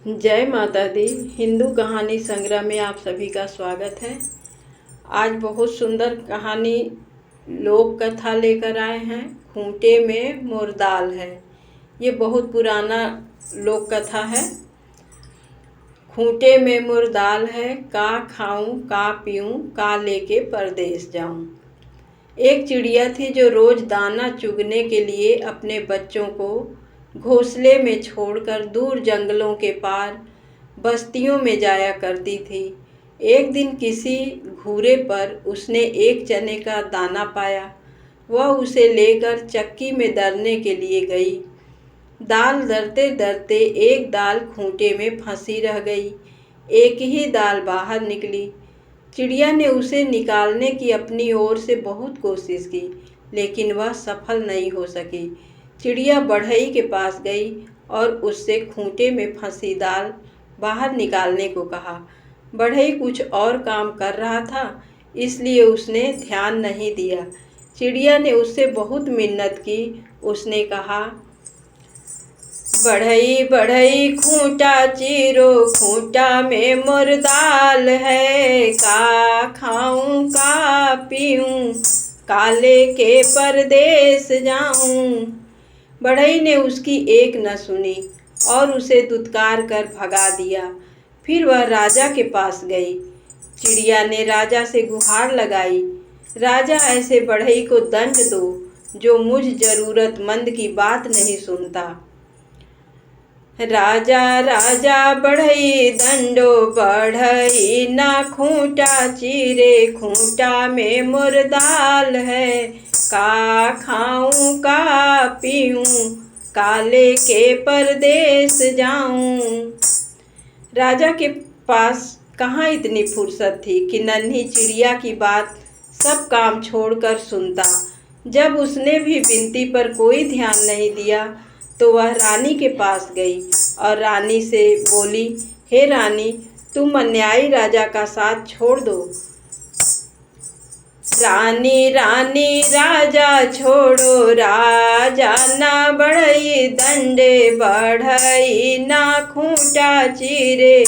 जय माता दी। हिंदू कहानी संग्रह में आप सभी का स्वागत है। आज बहुत सुंदर कहानी लोक कथा लेकर आए हैं। खूंटे में मुर्दाल है। ये बहुत पुराना लोक कथा है। खूंटे में मुर्दाल है, का खाऊं का पीऊं का लेके परदेस जाऊं। एक चिड़िया थी जो रोज दाना चुगने के लिए अपने बच्चों को घोंसले में छोड़कर दूर जंगलों के पार बस्तियों में जाया करती थी। एक दिन किसी घूरे पर उसने एक चने का दाना पाया। वह उसे लेकर चक्की में दरने के लिए गई। दाल दरते दरते एक दाल खूंटे में फंसी रह गई। एक ही दाल बाहर निकली। चिड़िया ने उसे निकालने की अपनी ओर से बहुत कोशिश की, लेकिन वह सफल नहीं हो सकी। चिड़िया बढ़ई के पास गई और उससे खूंटे में फंसी दाल बाहर निकालने को कहा। बढ़ई कुछ और काम कर रहा था, इसलिए उसने ध्यान नहीं दिया। चिड़िया ने उससे बहुत मिन्नत की। उसने कहा, बढ़ई बढ़ई खूंटा चीरो, खूंटा में मुर्दाल है, का खाऊं का पीऊं काले के परदेस जाऊं। बढ़ई ने उसकी एक न सुनी और उसे दुत्कार कर भगा दिया। फिर वह राजा के पास गई। चिड़िया ने राजा से गुहार लगाई, राजा ऐसे बढ़ई को दंड दो जो मुझ जरूरतमंद की बात नहीं सुनता। राजा राजा बढ़ई दंडो, बढ़ई ना खूंटा चीरे, खूंटा में मुर्दाल है, का खाऊं का पीऊं काले के परदेस जाऊं। राजा के पास कहाँ इतनी फुर्सत थी कि नन्ही चिड़िया की बात सब काम छोड़कर सुनता। जब उसने भी विनती पर कोई ध्यान नहीं दिया तो वह रानी के पास गई और रानी से बोली, हे रानी, तुम अन्यायी राजा का साथ छोड़ दो। रानी रानी राजा छोड़ो, राजा ना बढ़ई दंडे, बढ़ई ना खूंटा चीरे,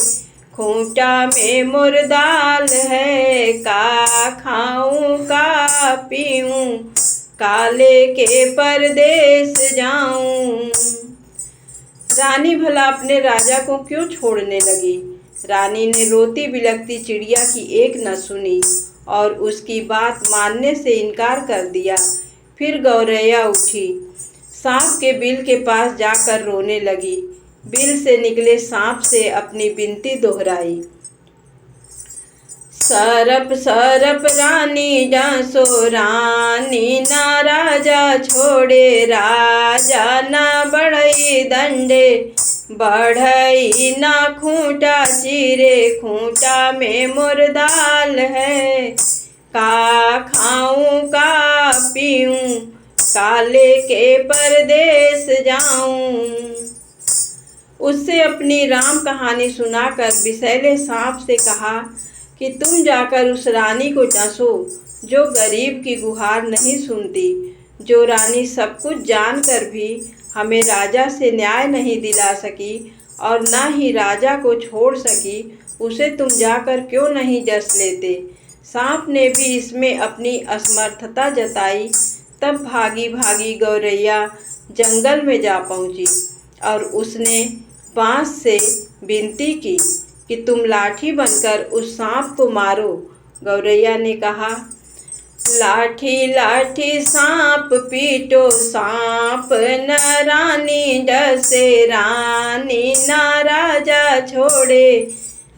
खूंटा में मुर्दाल है, का खाऊं का पीऊं काले के परदेस जाऊं। रानी भला अपने राजा को क्यों छोड़ने लगी? रानी ने रोती बिलखती चिड़िया की एक न सुनी और उसकी बात मानने से इनकार कर दिया। फिर गौरैया उठी, सांप के बिल के पास जाकर रोने लगी। बिल से निकले सांप से अपनी विनती दोहराई। सरप सरप रानी जासो, रानी ना राजा छोड़े, राजा ना बढ़ई दंडे, बढ़ई ना खूंटा चीरे, खूंटा में मुर्दाल है, का खाऊं का पीऊं काले के परदेस जाऊं। उससे अपनी राम कहानी सुनाकर विषैले सांप से कहा कि तुम जाकर उस रानी को डसो जो गरीब की गुहार नहीं सुनती, जो रानी सब कुछ जानकर भी हमें राजा से न्याय नहीं दिला सकी और न ही राजा को छोड़ सकी, उसे तुम जाकर क्यों नहीं डस लेते। सांप ने भी इसमें अपनी असमर्थता जताई। तब भागी भागी गौरैया जंगल में जा पहुंची और उसने बांस से विनती की कि तुम लाठी बनकर उस सांप को मारो। गौरैया ने कहा, लाठी लाठी सांप पीटो, सांप न रानी डसे, रानी ना राजा छोड़े,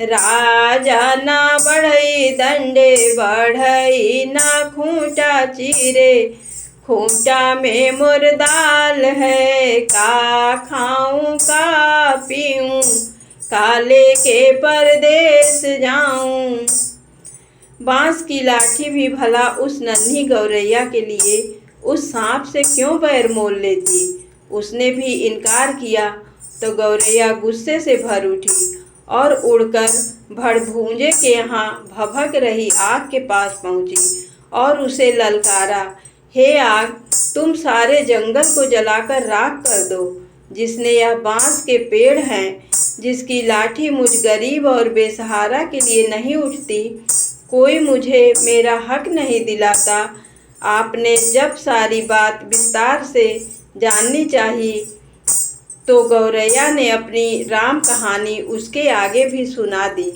राजा ना बढ़ई दंडे, बढ़ई ना खूंटा चीरे, खूंटा में मुर्दाल है, का खाऊं का पीऊं काले के परदेस जाऊं। बांस की लाठी भी भला उस नन्ही गौरैया के लिए उस सांप से क्यों बैर मोल लेती। उसने भी इनकार किया तो गौरैया गुस्से से भर उठी और उड़कर भड़भूंजे के यहाँ भभक रही आग के पास पहुंची और उसे ललकारा, हे आग, तुम सारे जंगल को जलाकर राख कर दो। जिसने यह बांस के पेड़ हैं जिसकी लाठी मुझ गरीब और बेसहारा के लिए नहीं उठती, कोई मुझे मेरा हक नहीं दिलाता। आपने जब सारी बात विस्तार से जाननी चाहिए तो गौरैया ने अपनी राम कहानी उसके आगे भी सुना दी।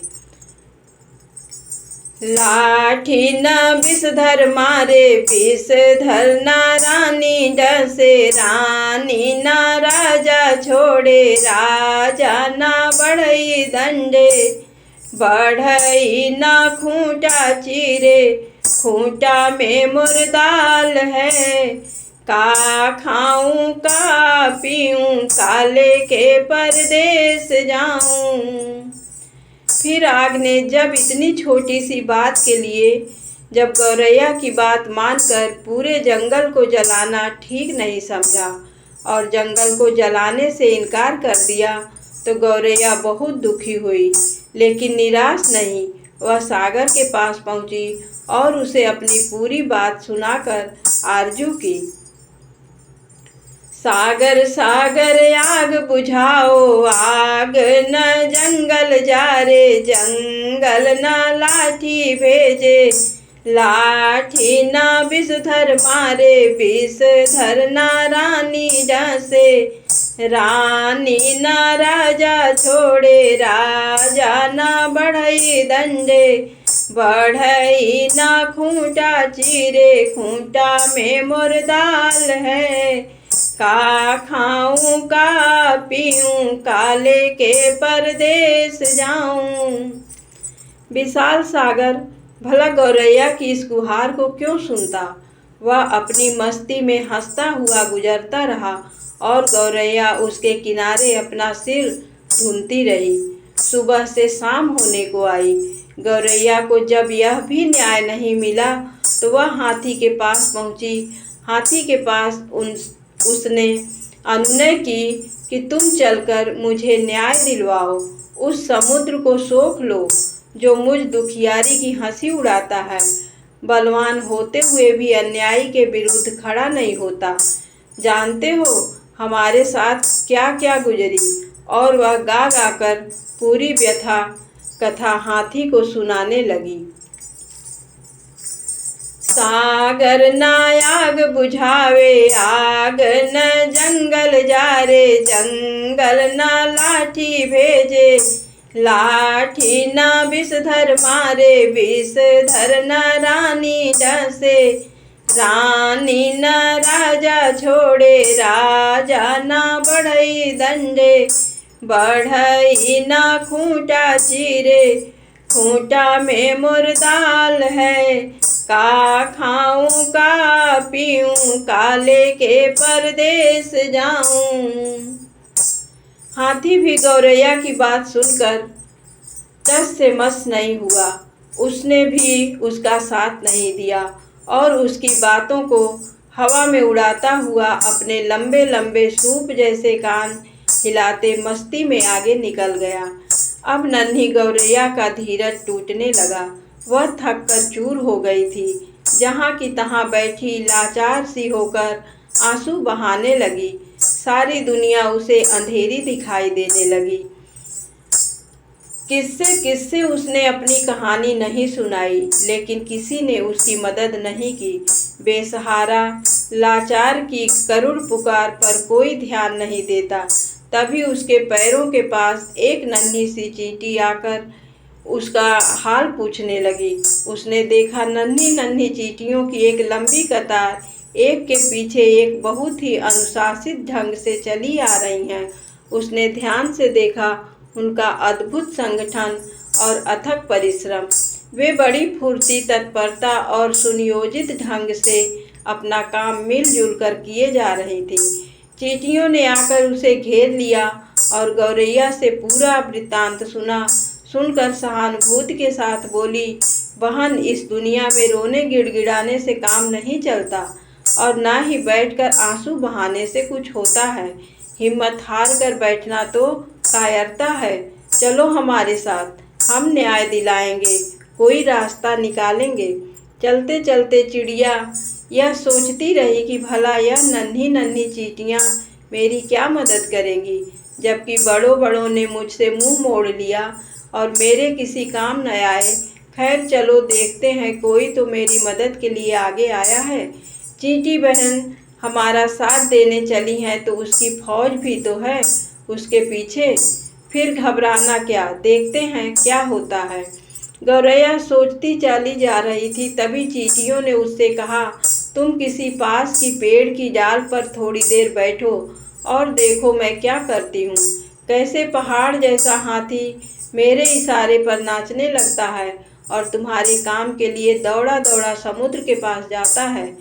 लाठी न विषधर मारे, विषधर न रानी डसे, रानी न राजा छोड़े, राजा न बढ़ई दंडे, बढ़ई न खूंटा चीरे, खूंटा में मुर्दाल है, का खाऊं का पीऊं, काले के परदेस जाऊं। फिर आग ने जब इतनी छोटी सी बात के लिए जब गौरैया की बात मानकर पूरे जंगल को जलाना ठीक नहीं समझा और जंगल को जलाने से इनकार कर दिया, तो गौरैया बहुत दुखी हुई, लेकिन निराश नहीं। वह सागर के पास पहुंची और उसे अपनी पूरी बात सुनाकर आरजू की। सागर सागर आग बुझाओ, आग न जंगल जारे, जंगल न लाठी भेजे, लाठी न विषधर मारे, विषधर न रानी डसे, रानी न राजा छोड़े, राजा न बढ़ई दंडे, बढ़ई न खूंटा चीरे, खूंटा में मुर्दाल है, का खाऊं का पीऊं, काले के परदेस जाऊं। विशाल सागर भला गौरैया की इस गुहार को क्यों सुनता। वह अपनी मस्ती में हंसता हुआ गुजरता रहा और गौरैया उसके किनारे अपना सिर धुनती रही। सुबह से शाम होने को आई। गौरैया को जब यह भी न्याय नहीं मिला तो वह हाथी के पास पहुंची। हाथी के पास उसने अनुनय की कि तुम चलकर मुझे न्याय दिलवाओ, उस समुद्र को सोख लो जो मुझ दुखियारी की हंसी उड़ाता है। बलवान होते हुए भी अन्यायी के विरुद्ध खड़ा नहीं होता। जानते हो हमारे साथ क्या क्या गुजरी। और वह गा गा कर पूरी व्यथा कथा हाथी को सुनाने लगी। सागर न आग बुझावे, आग न जंगल जारे, जंगल न लाठी भेजे, लाठी न विषधर मारे, विषधर न रानी डसे, रानी न राजा छोड़े, राजा न बढ़ई दंडे, बढ़ई न खूंटा चीरे, खूंटा में मुर्दाल है, का खाऊं का पीऊं, काले के परदेस जाऊं। हाथी भी गौरैया की बात सुनकर टस से मस नहीं हुआ। उसने भी उसका साथ नहीं दिया और उसकी बातों को हवा में उड़ाता हुआ अपने लंबे लंबे सूप जैसे कान हिलाते मस्ती में आगे निकल गया। अब नन्ही गौरैया का धीरज टूटने लगा। वह थक कर चूर हो गई थी। जहाँ की तहाँ बैठी लाचार सी होकर आंसू बहाने लगी। सारी दुनिया उसे अंधेरी दिखाई देने लगी। किससे किससे उसने अपनी कहानी नहीं सुनाई, लेकिन किसी ने उसकी मदद नहीं की। बेसहारा लाचार की करुण पुकार पर कोई ध्यान नहीं देता। तभी उसके पैरों के पास एक नन्ही सी चींटी आकर उसका हाल पूछने लगी। उसने देखा नन्ही नन्ही चींटियों की एक लंबी कतार एक के पीछे एक बहुत ही अनुशासित ढंग से चली आ रही हैं। उसने ध्यान से देखा उनका अद्भुत संगठन और अथक परिश्रम। वे बड़ी फुर्ती, तत्परता और सुनियोजित ढंग से अपना काम मिलजुल कर किए जा रही थी। चींटियों ने आकर उसे घेर लिया और गौरैया से पूरा वृत्तांत सुना। सुनकर सहानुभूति के साथ बोली, बहन, इस दुनिया में रोने गिड़गिड़ाने से काम नहीं चलता और ना ही बैठकर आंसू बहाने से कुछ होता है। हिम्मत हार कर बैठना तो कायरता है। चलो हमारे साथ, हम न्याय दिलाएंगे, कोई रास्ता निकालेंगे। चलते चलते चिड़िया यह सोचती रही कि भला यह नन्ही नन्ही चींटियाँ मेरी क्या मदद करेंगी। जबकि बड़ों बड़ों ने मुझसे मुंह मोड़ लिया और मेरे किसी काम न आए। खैर चलो देखते हैं, कोई तो मेरी मदद के लिए आगे आया है। चींटी बहन हमारा साथ देने चली हैं तो उसकी फौज भी तो है उसके पीछे। फिर घबराना क्या, देखते हैं क्या होता है। गौरैया सोचती चली जा रही थी, तभी चींटियों ने उससे कहा, तुम किसी पास की पेड़ की डाल पर थोड़ी देर बैठो और देखो मैं क्या करती हूँ। कैसे पहाड़ जैसा हाथी मेरे इशारे पर नाचने लगता है और तुम्हारे काम के लिए दौड़ा दौड़ा समुद्र के पास जाता है।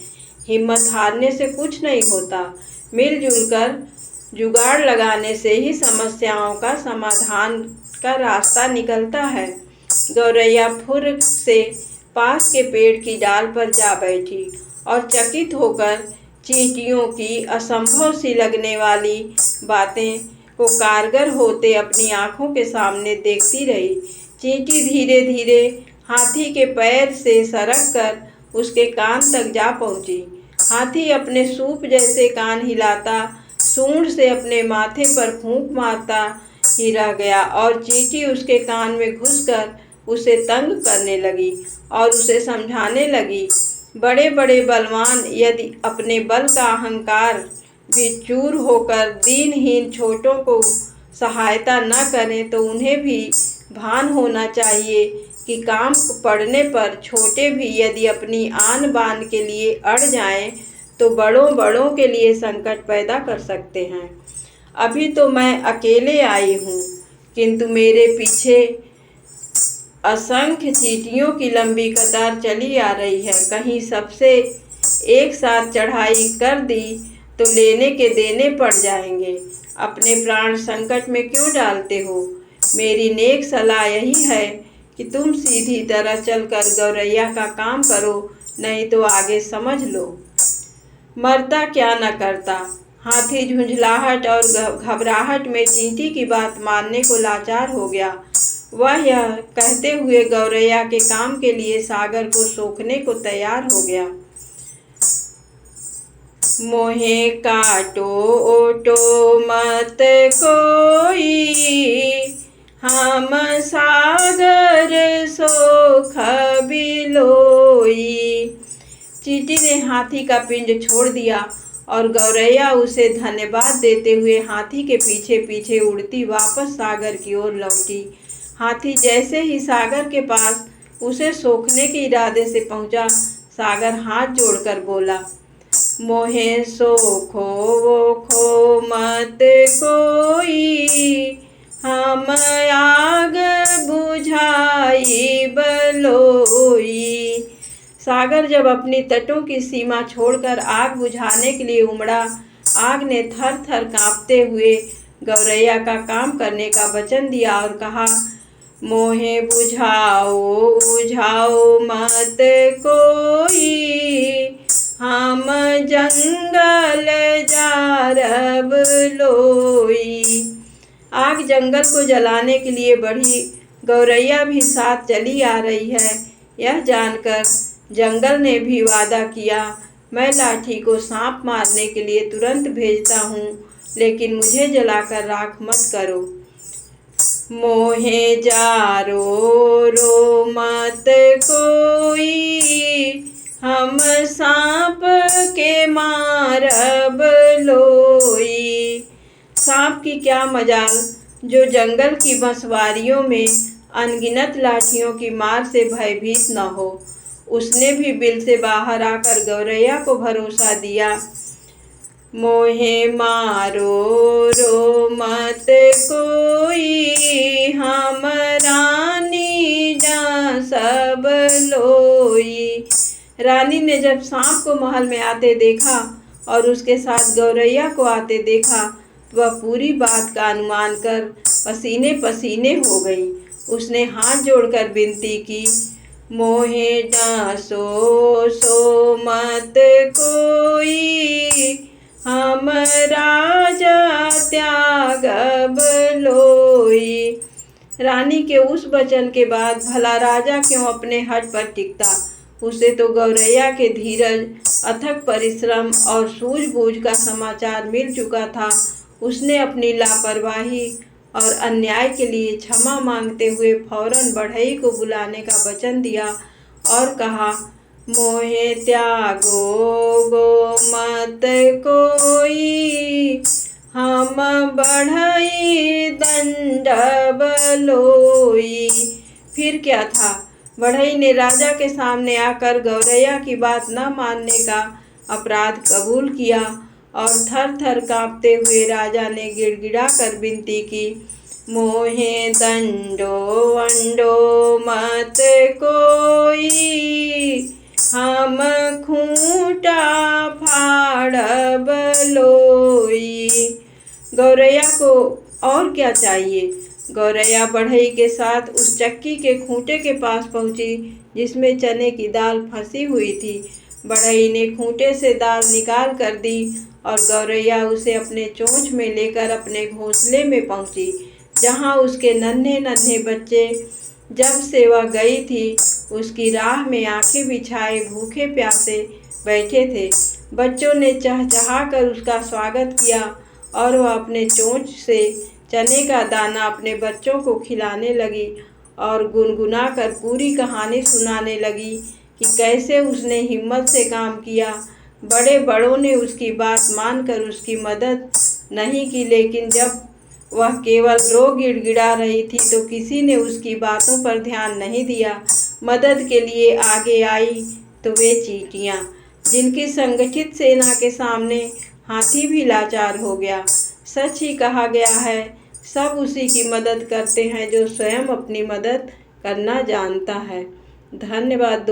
हिम्मत हारने से कुछ नहीं होता, मिलजुल कर जुगाड़ लगाने से ही समस्याओं का समाधान का रास्ता निकलता है। गौरैया फुर से पास के पेड़ की डाल पर जा बैठी और चकित होकर चींटियों की असंभव सी लगने वाली बातें को कारगर होते अपनी आँखों के सामने देखती रही। चींटी धीरे धीरे हाथी के पैर से सरक कर उसके कान तक जा पहुंची। हाथी अपने सूप जैसे कान हिलाता, सूंड से अपने माथे पर फूंक मारता ही रह गया और चींटी उसके कान में घुसकर उसे तंग करने लगी और उसे समझाने लगी, बड़े बड़े बलवान यदि अपने बल का अहंकार भी चूर होकर दीनहीन छोटों को सहायता न करें तो उन्हें भी भान होना चाहिए कि काम पड़ने पर छोटे भी यदि अपनी आन बान के लिए अड़ जाएं तो बड़ों बड़ों के लिए संकट पैदा कर सकते हैं। अभी तो मैं अकेले आई हूँ, किंतु मेरे पीछे असंख्य चींटियों की लंबी कतार चली आ रही है। कहीं सबसे एक साथ चढ़ाई कर दी तो लेने के देने पड़ जाएंगे। अपने प्राण संकट में क्यों डालते हो? मेरी नेक सलाह यही है कि तुम सीधी तरह चलकर गौरैया का काम करो, नहीं तो आगे समझ लो। मरता क्या न करता। हाथी झुंझलाहट और घबराहट में चींटी की बात मानने को लाचार हो गया। वह यह कहते हुए गौरैया के काम के लिए सागर को सोखने को तैयार हो गया। मोहे काटो ओटो मत कोई, हम सागर सोख बिलोई। चींटी ने हाथी का पिंड छोड़ दिया और गौरैया उसे धन्यवाद देते हुए हाथी के पीछे पीछे उड़ती वापस सागर की ओर लौटी। हाथी जैसे ही सागर के पास उसे सोखने के इरादे से पहुंचा, सागर हाथ जोड़कर बोला, मोहे सोखो वोखो मत कोई, हम आग बुझाई बलोई। सागर जब अपनी तटों की सीमा छोड़कर आग बुझाने के लिए उमड़ा, आग ने थर थर कांपते हुए गौरैया का काम करने का वचन दिया और कहा, मोहे बुझाओ बुझाओ मत कोई, हम जंगल जारब लोई। आग जंगल को जलाने के लिए बढ़ी, गौरैया भी साथ चली आ रही है। यह जानकर जंगल ने भी वादा किया, मैं लाठी को सांप मारने के लिए तुरंत भेजता हूँ, लेकिन मुझे जलाकर राख मत करो। मोहे जारो रो मत कोई, हम सांप के मारब लोई। सांप की क्या मजाल जो जंगल की बंसवारियों में अनगिनत लाठियों की मार से भयभीत न हो। उसने भी बिल से बाहर आकर गौरैया को भरोसा दिया, मोहे मारो रो मत कोई, हम रानी जा सब लोई। रानी ने जब सांप को महल में आते देखा और उसके साथ गौरैया को आते देखा तो वह पूरी बात का अनुमान कर पसीने पसीने हो गई। उसने हाथ जोड़कर विनती की, मोहे डांसो सो मत कोई, हम राजा त्यागब लोई। रानी के उस वचन के बाद भला राजा क्यों अपने हट पर टिकता। उसे तो गौरैया के धीरज, अथक परिश्रम और सूझबूझ का समाचार मिल चुका था। उसने अपनी लापरवाही और अन्याय के लिए क्षमा मांगते हुए फौरन बढ़ई को बुलाने का वचन दिया और कहा, मोहे त्यागो गो मत कोई, हम बढ़ई दंडब लोई। फिर क्या था, बढ़ई ने राजा के सामने आकर गौरैया की बात न मानने का अपराध कबूल किया और थर थर कांपते हुए राजा ने गिड़गिड़ा कर विनती की, मोहे दंडो वंडो मत कोई, हम खूंटा फाड़ब लोई। गौरैया को और क्या चाहिए। गौरैया बढ़ई के साथ उस चक्की के खूंटे के पास पहुंची जिसमें चने की दाल फंसी हुई थी। बढ़ई ने खूंटे से दाल निकाल कर दी और गौरैया उसे अपने चोंच में लेकर अपने घोंसले में पहुंची, जहां उसके नन्हे नन्हे बच्चे जब से वह गई थी उसकी राह में आंखें बिछाए भूखे प्यासे बैठे थे। बच्चों ने चहचहाकर उसका स्वागत किया और वह अपने चोंच से चने का दाना अपने बच्चों को खिलाने लगी और गुनगुना कर पूरी कहानी सुनाने लगी कि कैसे उसने हिम्मत से काम किया। बड़े बड़ों ने उसकी बात मानकर उसकी मदद नहीं की, लेकिन जब वह केवल रो गिड़गिड़ा रही थी तो किसी ने उसकी बातों पर ध्यान नहीं दिया। मदद के लिए आगे आई तो वे चींटियाँ, जिनकी संगठित सेना के सामने हाथी भी लाचार हो गया। सच ही कहा गया है, सब उसी की मदद करते हैं जो स्वयं अपनी मदद करना जानता है। धन्यवाद।